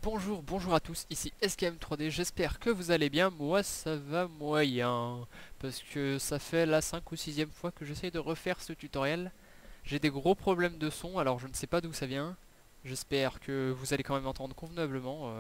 Bonjour à tous, ici SKM3D, j'espère que vous allez bien, moi ça va moyen, parce que ça fait la 5 ou 6e fois que j'essaye de refaire ce tutoriel. J'ai des gros problèmes de son, alors je ne sais pas d'où ça vient, j'espère que vous allez quand même entendre convenablement,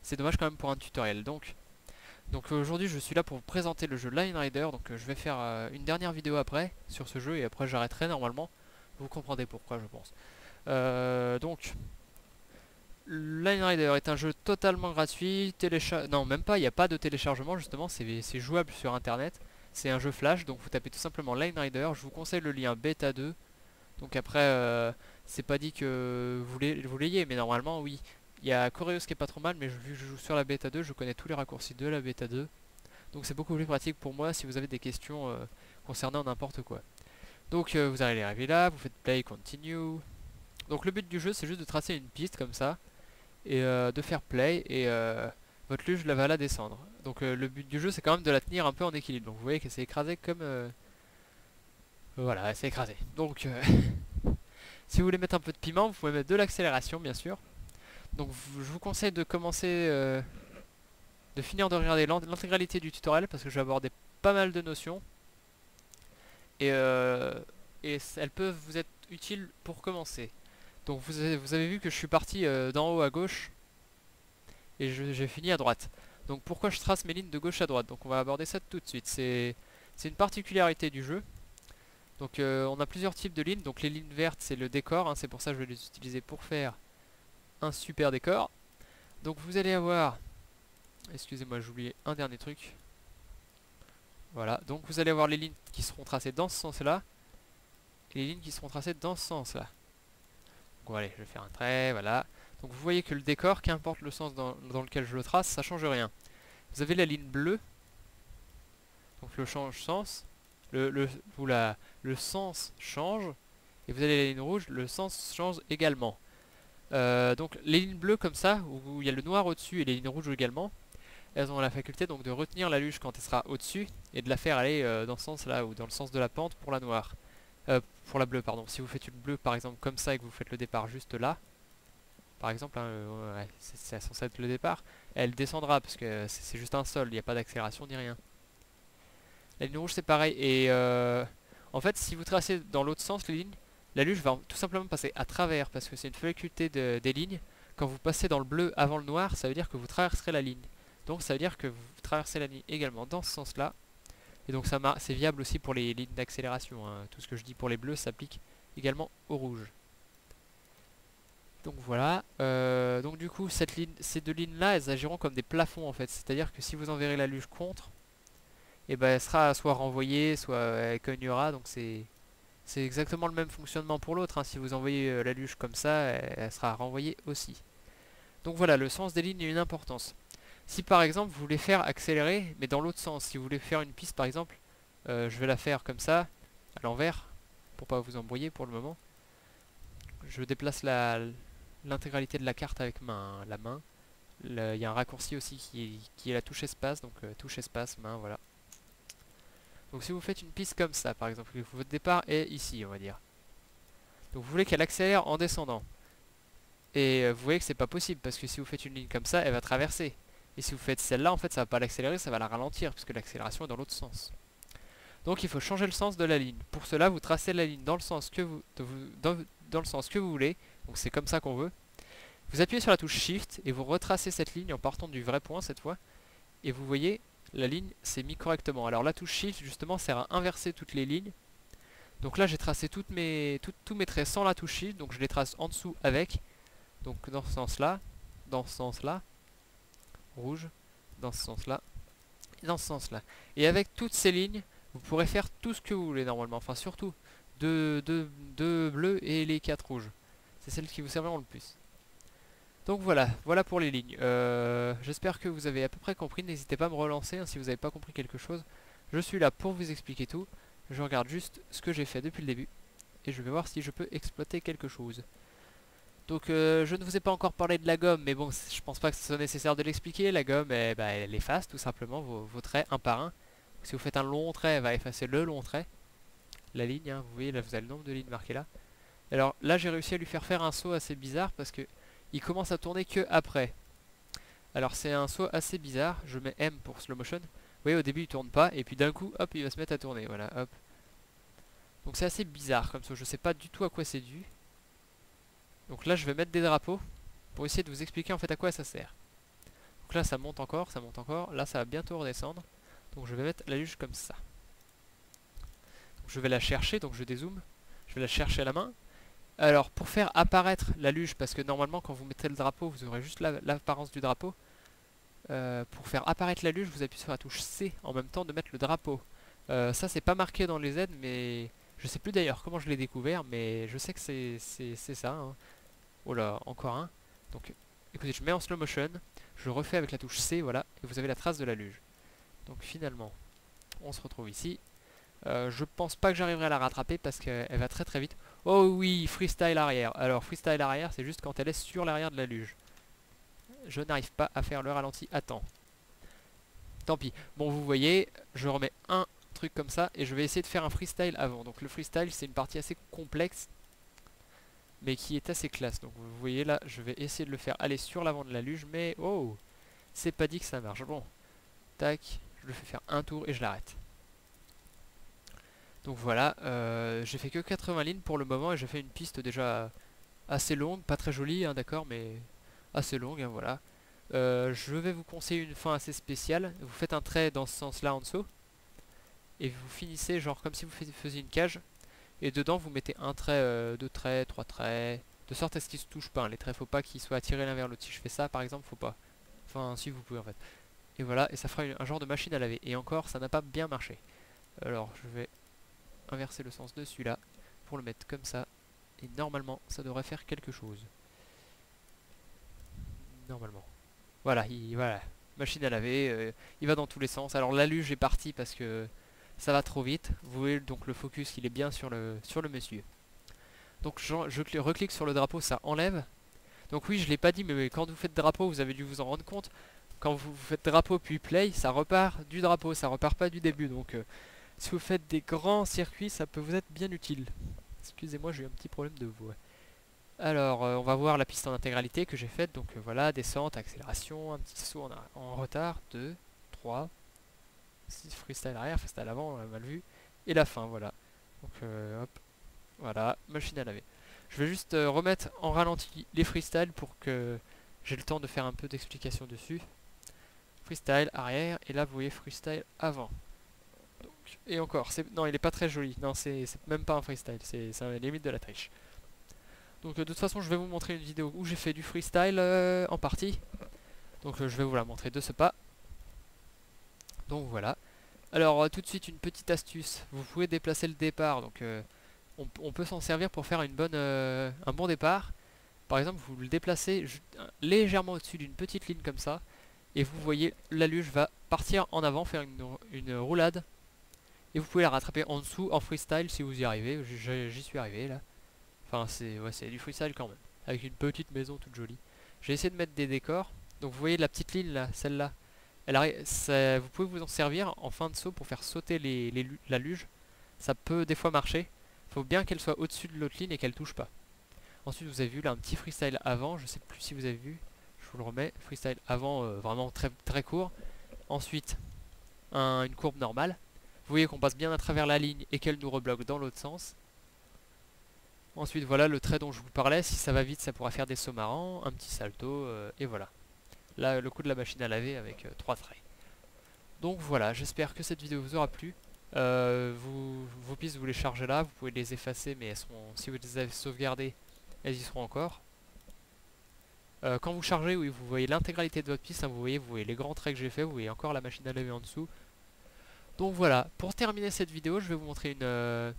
c'est dommage quand même pour un tutoriel. Donc aujourd'hui je suis là pour vous présenter le jeu Line Rider, donc je vais faire une dernière vidéo après sur ce jeu et après j'arrêterai normalement, vous comprendrez pourquoi je pense. Donc Line Rider est un jeu totalement gratuit, non même pas, il n'y a pas de téléchargement justement, c'est jouable sur internet. C'est un jeu flash, donc vous tapez tout simplement Line Rider, je vous conseille le lien bêta 2. Donc après, c'est pas dit que vous l'ayez, mais normalement oui. Il y a Coreos qui est pas trop mal, mais vu que je joue sur la bêta 2, je connais tous les raccourcis de la bêta 2. Donc c'est beaucoup plus pratique pour moi si vous avez des questions concernant n'importe quoi. Donc vous allez arriver là, vous faites play, continue. Donc le but du jeu c'est juste de tracer une piste comme ça et de faire play et votre luge va la descendre. Donc le but du jeu c'est quand même de la tenir un peu en équilibre. Donc vous voyez qu'elle s'est écrasée comme... voilà, elle s'est écrasée. Donc si vous voulez mettre un peu de piment, vous pouvez mettre de l'accélération bien sûr. Donc je vous conseille de commencer, de finir de regarder l'intégralité du tutoriel parce que je vais aborder pas mal de notions. Et, elles peuvent vous être utiles pour commencer. Donc vous avez vu que je suis parti d'en haut à gauche et j'ai fini à droite. Donc pourquoi je trace mes lignes de gauche à droite? Donc on va aborder ça tout de suite. C'est une particularité du jeu. Donc on a plusieurs types de lignes. Donc les lignes vertes c'est le décor, hein, c'est pour ça que je vais les utiliser pour faire un super décor. Donc vous allez avoir, excusez-moi j'ai oublié un dernier truc. Voilà, donc vous allez avoir les lignes qui seront tracées dans ce sens-là et les lignes qui seront tracées dans ce sens-là. Donc allez, je vais faire un trait, voilà. Donc vous voyez que le décor, qu'importe le sens dans lequel je le trace, ça change rien. Vous avez la ligne bleue, donc le change sens, le sens change, et vous avez la ligne rouge, le sens change également. Donc les lignes bleues comme ça, où il y a le noir au-dessus et les lignes rouges également, elles ont la faculté donc de retenir la luge quand elle sera au-dessus et de la faire aller dans ce sens-là ou dans le sens de la pente pour la noire. Pour la bleue, pardon. Si vous faites une bleue par exemple comme ça et que vous faites le départ juste là, par exemple, hein, ouais, c'est censé être le départ, elle descendra parce que c'est juste un sol, il n'y a pas d'accélération ni rien. La ligne rouge c'est pareil et en fait si vous tracez dans l'autre sens les lignes, la luge va tout simplement passer à travers parce que c'est une faculté des lignes. Quand vous passez dans le bleu avant le noir, ça veut dire que vous traverserez la ligne. Donc ça veut dire que vous traversez la ligne également dans ce sens-là. Et donc c'est viable aussi pour les lignes d'accélération, hein. Tout ce que je dis pour les bleus s'applique également aux rouges. Donc voilà, donc du coup ces deux lignes là elles agiront comme des plafonds en fait, c'est à dire que si vous enverrez la luge contre, et ben elle sera soit renvoyée, soit elle cognera, donc c'est exactement le même fonctionnement pour l'autre, hein. Si vous envoyez la luge comme ça, elle sera renvoyée aussi. Donc voilà, le sens des lignes a une importance. Si par exemple vous voulez faire accélérer, mais dans l'autre sens, si vous voulez faire une piste par exemple, je vais la faire comme ça, à l'envers, pour pas vous embrouiller pour le moment. Je déplace l'intégralité de la carte avec la main. Il y a un raccourci aussi qui est la touche espace, donc touche espace, main, voilà. Donc si vous faites une piste comme ça, par exemple, votre départ est ici, on va dire. Donc vous voulez qu'elle accélère en descendant. Et vous voyez que c'est pas possible, parce que si vous faites une ligne comme ça, elle va traverser. Et si vous faites celle-là, en fait, ça va pas l'accélérer, ça va la ralentir, puisque l'accélération est dans l'autre sens. Donc il faut changer le sens de la ligne. Pour cela, vous tracez la ligne dans le sens que dans le sens que vous voulez. Donc c'est comme ça qu'on veut. Vous appuyez sur la touche Shift et vous retracez cette ligne en partant du vrai point cette fois. Et vous voyez, la ligne s'est mise correctement. Alors la touche Shift justement sert à inverser toutes les lignes. Donc là j'ai tracé tous mes traits sans la touche Shift. Donc je les trace en dessous avec. Donc dans ce sens-là, rouge, dans ce sens-là, et dans ce sens-là. Et avec toutes ces lignes, vous pourrez faire tout ce que vous voulez normalement. Enfin surtout, deux bleus et les 4 rouges. C'est celles qui vous serviront le plus. Donc voilà pour les lignes. J'espère que vous avez à peu près compris. N'hésitez pas à me relancer hein, si vous n'avez pas compris quelque chose. Je suis là pour vous expliquer tout. Je regarde juste ce que j'ai fait depuis le début. Et je vais voir si je peux exploiter quelque chose. Donc je ne vous ai pas encore parlé de la gomme. Mais bon, je pense pas que ce soit nécessaire de l'expliquer. La gomme, elle efface tout simplement vos traits un par un. Si vous faites un long trait, elle va effacer le long trait. La ligne, hein, vous voyez là vous avez le nombre de lignes marquées là. Alors là j'ai réussi à lui faire un saut assez bizarre parce que il commence à tourner que après. Alors c'est un saut assez bizarre, je mets M pour slow motion. Vous voyez au début il tourne pas et puis d'un coup hop il va se mettre à tourner, voilà hop. Donc c'est assez bizarre comme ça, je sais pas du tout à quoi c'est dû. Donc là je vais mettre des drapeaux pour essayer de vous expliquer en fait à quoi ça sert. Donc là ça monte encore, là ça va bientôt redescendre. Donc je vais mettre la luge comme ça. Donc, je vais la chercher, donc je dézoome, je vais la chercher à la main. Alors pour faire apparaître la luge, parce que normalement quand vous mettrez le drapeau vous aurez juste l'apparence du drapeau. Pour faire apparaître la luge vous appuyez sur la touche C en même temps de mettre le drapeau. Ça c'est pas marqué dans les aides mais je sais plus d'ailleurs comment je l'ai découvert mais je sais que c'est ça hein. Oh là encore un. Donc écoutez je mets en slow motion, je refais avec la touche C voilà et vous avez la trace de la luge. Donc finalement on se retrouve ici. Je pense pas que j'arriverai à la rattraper parce qu'elle va très très vite. Oh oui, freestyle arrière. Alors freestyle arrière c'est juste quand elle est sur l'arrière de la luge. Je n'arrive pas à faire le ralenti à temps. Tant pis. Bon vous voyez, je remets un truc comme ça et je vais essayer de faire un freestyle avant. Donc le freestyle c'est une partie assez complexe mais qui est assez classe. Donc vous voyez là, je vais essayer de le faire aller sur l'avant de la luge mais oh, c'est pas dit que ça marche. Bon, tac, je le fais faire un tour et je l'arrête. Donc voilà, j'ai fait que 80 lignes pour le moment et j'ai fait une piste déjà assez longue, pas très jolie hein, d'accord, mais assez longue, hein, voilà. Je vais vous conseiller une fin assez spéciale. Vous faites un trait dans ce sens-là en dessous et vous finissez genre comme si vous faisiez une cage et dedans vous mettez un trait, deux traits, trois traits, de sorte à ce qu'ils se touchent pas. Hein. Les traits faut pas qu'ils soient attirés l'un vers l'autre. Si je fais ça par exemple, faut pas. Enfin si vous pouvez en fait. Et voilà, et ça fera un genre de machine à laver. Et encore, ça n'a pas bien marché. Alors je vais inverser le sens de celui-là pour le mettre comme ça. Et normalement, ça devrait faire quelque chose. Normalement. Voilà, voilà. Machine à laver, il va dans tous les sens. Alors la luge est partie parce que ça va trop vite. Vous voyez donc le focus, il est bien sur le monsieur. Donc je reclique sur le drapeau, ça enlève. Donc oui, je l'ai pas dit, mais quand vous faites drapeau, vous avez dû vous en rendre compte. Quand vous faites drapeau puis play, ça repart du drapeau, ça repart pas du début. Donc si vous faites des grands circuits, ça peut vous être bien utile. Excusez-moi, j'ai eu un petit problème de voix. Alors, on va voir la piste en intégralité que j'ai faite. Donc voilà, descente, accélération, un petit saut en retard, 2, 3, 6, freestyle arrière, freestyle avant, on l'a mal vu. Et la fin, voilà. Donc hop, voilà, machine à laver. Je vais juste remettre en ralenti les freestyles pour que j'ai le temps de faire un peu d'explication dessus. Freestyle arrière, et là vous voyez freestyle avant. Donc, et encore, non il est pas très joli, non c'est même pas un freestyle, c'est la limite de la triche. Donc de toute façon je vais vous montrer une vidéo où j'ai fait du freestyle en partie. Donc je vais vous la montrer de ce pas. Donc voilà. Alors tout de suite une petite astuce, vous pouvez déplacer le départ, donc on peut s'en servir pour faire un bon départ. Par exemple vous le déplacez légèrement au-dessus d'une petite ligne comme ça, et vous voyez la luge va partir en avant, faire une roulade, et vous pouvez la rattraper en dessous en freestyle si vous y arrivez, j'y suis arrivé là. Enfin c'est du freestyle quand même, avec une petite maison toute jolie. J'ai essayé de mettre des décors, donc vous voyez la petite ligne là, celle-là. Vous pouvez vous en servir en fin de saut pour faire sauter la luge. Ça peut des fois marcher. Il faut bien qu'elle soit au-dessus de l'autre ligne et qu'elle touche pas. Ensuite vous avez vu là un petit freestyle avant, je sais plus si vous avez vu. Je vous le remets, freestyle avant vraiment très, très court. Ensuite une courbe normale. Vous voyez qu'on passe bien à travers la ligne et qu'elle nous rebloque dans l'autre sens. Ensuite voilà le trait dont je vous parlais, si ça va vite ça pourra faire des sauts marrants, un petit salto et voilà. Là le coup de la machine à laver avec 3 traits. Donc voilà, j'espère que cette vidéo vous aura plu. Vos pistes vous les chargez là, vous pouvez les effacer mais elles seront, si vous les avez sauvegardées, elles y seront encore. Quand vous chargez, oui, vous voyez l'intégralité de votre piste, hein, vous voyez les grands traits que j'ai fait, vous voyez encore la machine à laver en dessous. Donc voilà, pour terminer cette vidéo, je vais vous montrer une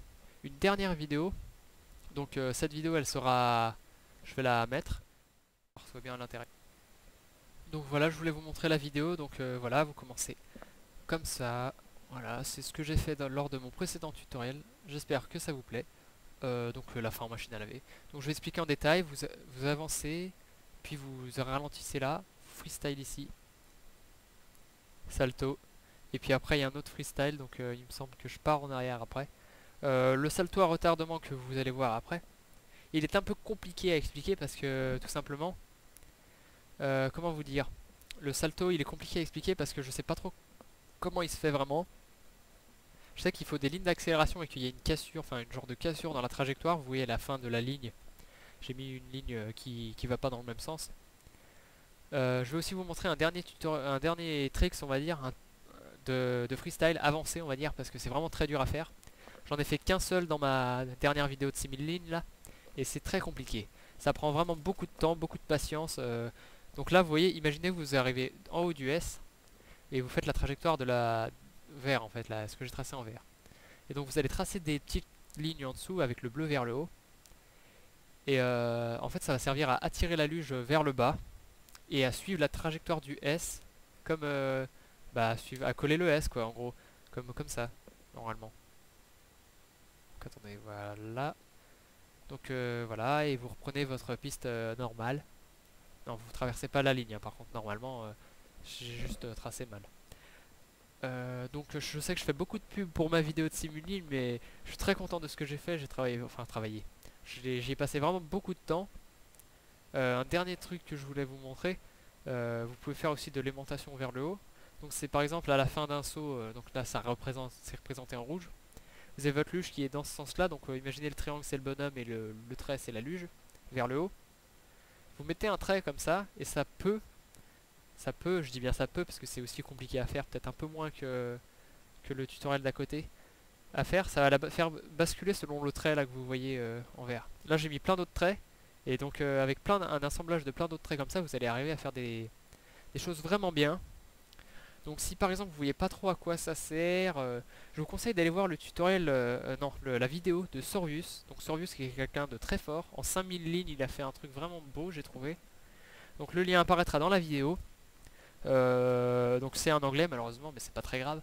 dernière vidéo. Donc cette vidéo elle sera, je vais la mettre, pour soit bien à l'intérieur. Donc voilà, je voulais vous montrer la vidéo, donc voilà, vous commencez comme ça. Voilà, c'est ce que j'ai fait lors de mon précédent tutoriel, j'espère que ça vous plaît. Donc la fin en machine à laver. Donc je vais expliquer en détail, vous avancez, puis vous ralentissez là, freestyle ici, salto, et puis après il y a un autre freestyle, donc il me semble que je pars en arrière après. Le salto à retardement que vous allez voir après, il est un peu compliqué à expliquer parce que tout simplement, comment vous dire, le salto il est compliqué à expliquer parce que je sais pas trop comment il se fait vraiment. Je sais qu'il faut des lignes d'accélération et qu'il y a une cassure, enfin une genre de cassure dans la trajectoire. Vous voyez à la fin de la ligne, j'ai mis une ligne qui va pas dans le même sens. Je vais aussi vous montrer un dernier tricks, on va dire, de freestyle avancé, on va dire, parce que c'est vraiment très dur à faire. J'en ai fait qu'un seul dans ma dernière vidéo de 6000 lignes là, et c'est très compliqué. Ça prend vraiment beaucoup de temps, beaucoup de patience. Donc là, vous voyez, imaginez que vous arrivez en haut du S et vous faites la trajectoire de la vert en fait, là, ce que j'ai tracé en vert. Et donc vous allez tracer des petites lignes en dessous avec le bleu vers le haut. Et en fait, ça va servir à attirer la luge vers le bas et à suivre la trajectoire du S comme à coller le S quoi, en gros, comme ça, normalement. Donc attendez, voilà. Donc voilà, et vous reprenez votre piste normale. Non, vous traversez pas la ligne, hein, par contre, normalement, j'ai juste tracé mal. Donc je sais que je fais beaucoup de pubs pour ma vidéo de Simuline, mais je suis très content de ce que j'ai fait. J'ai travaillé, enfin travaillé. J'y ai passé vraiment beaucoup de temps. Un dernier truc que je voulais vous montrer, vous pouvez faire aussi de l'aimantation vers le haut. Donc c'est par exemple à la fin d'un saut, donc là c'est représenté en rouge. Vous avez votre luge qui est dans ce sens là, donc imaginez le triangle c'est le bonhomme et le trait c'est la luge, vers le haut. Vous mettez un trait comme ça, et je dis bien ça peut parce que c'est aussi compliqué à faire, peut-être un peu moins que le tutoriel d'à côté à faire, ça va la faire basculer selon le trait là que vous voyez en vert. Là j'ai mis plein d'autres traits, et donc avec un assemblage de plein d'autres traits comme ça, vous allez arriver à faire des choses vraiment bien. Donc si par exemple vous voyez pas trop à quoi ça sert, je vous conseille d'aller voir le tutoriel, non, la vidéo de Sorvius. Donc Sorvius qui est quelqu'un de très fort, en 5000 lignes il a fait un truc vraiment beau j'ai trouvé. Donc le lien apparaîtra dans la vidéo. Donc c'est en anglais malheureusement mais c'est pas très grave.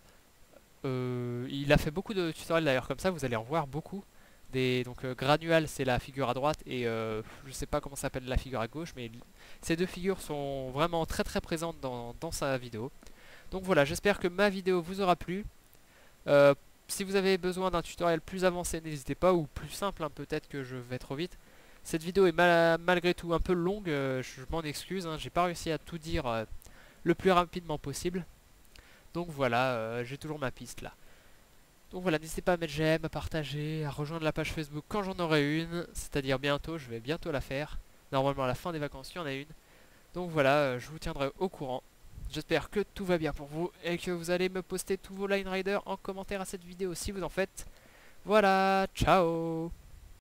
Il a fait beaucoup de tutoriels d'ailleurs comme ça, vous allez en voir beaucoup. Donc Granual c'est la figure à droite et je sais pas comment s'appelle la figure à gauche, mais ces deux figures sont vraiment très très présentes dans sa vidéo. Donc voilà, j'espère que ma vidéo vous aura plu. Euh, Si vous avez besoin d'un tutoriel plus avancé, n'hésitez pas, ou plus simple, hein, peut-être que je vais trop vite. Cette vidéo est malgré tout un peu longue, je m'en excuse, hein, j'ai pas réussi à tout dire le plus rapidement possible. Donc voilà, j'ai toujours ma piste là. Donc voilà, n'hésitez pas à mettre j'aime, à partager, à rejoindre la page Facebook quand j'en aurai une, c'est-à-dire bientôt, je vais bientôt la faire. Normalement à la fin des vacances, il y en a une. Donc voilà, je vous tiendrai au courant. J'espère que tout va bien pour vous et que vous allez me poster tous vos Line Rider en commentaire à cette vidéo si vous en faites. Voilà, ciao!